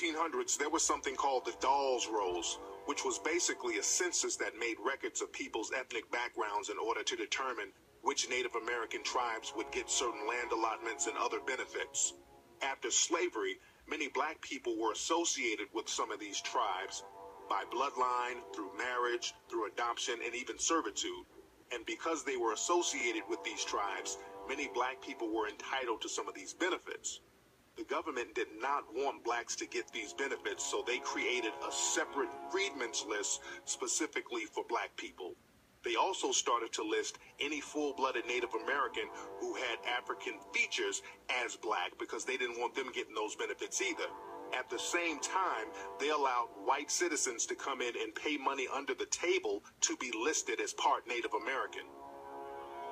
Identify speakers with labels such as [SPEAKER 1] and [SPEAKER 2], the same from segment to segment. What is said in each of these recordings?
[SPEAKER 1] 1800s, there was something called the Dawes Rolls, which was basically a census that made records of people's ethnic backgrounds in order to determine which Native American tribes would get certain land allotments and other benefits. After slavery, many black people were associated with some of these tribes by bloodline, through marriage, through adoption, and even servitude. And because they were associated with these tribes, many black people were entitled to some of these benefits. The government did not want blacks to get these benefits, so they created a separate freedmen's list specifically for black people. They also started to list any full-blooded Native American who had African features as black because they didn't want them getting those benefits either. At the same time, they allowed white citizens to come in and pay money under the table to be listed as part Native American.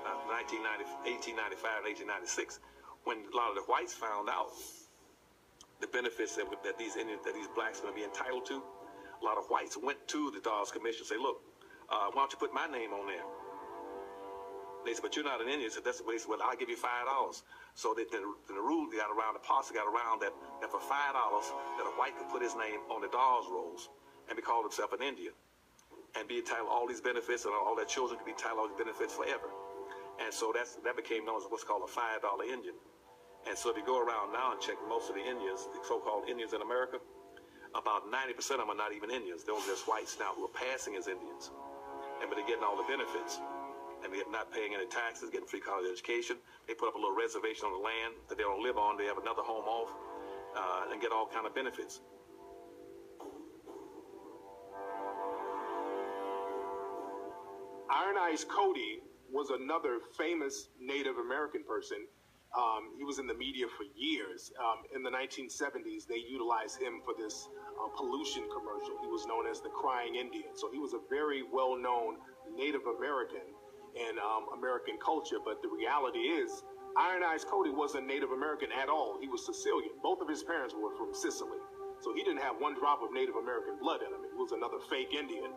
[SPEAKER 2] 1895, 1896, when a lot of the whites found out the benefits that these Indians, that these blacks were going to be entitled to, a lot of whites went to the Dawes Commission and say, look, why don't you put my name on there? They said, but you're not an Indian. So that's what they said, well, I'll give you $5. So the rule got around, the policy got around that for $5 that a white could put his name on the Dawes rolls and be called himself an Indian and be entitled to all these benefits, and all their children could be entitled to all these benefits forever. And so that became known as what's called a $5 Indian. And so if you go around now and check most of the Indians, the so-called Indians in America, about 90% of them are not even Indians. They're just whites now who are passing as Indians. But they're getting all the benefits. And they're not paying any taxes, getting free college education. They put up a little reservation on the land that they don't live on. They have another home off and get all kind of benefits.
[SPEAKER 1] Iron Eyes Cody was another famous Native American person. He was in the media for years. In the 1970s, they utilized him for this pollution commercial. He was known as the Crying Indian. So he was a very well-known Native American in American culture. But the reality is, Iron Eyes Cody wasn't Native American at all. He was Sicilian. Both of his parents were from Sicily. So he didn't have one drop of Native American blood in him. He was another fake Indian.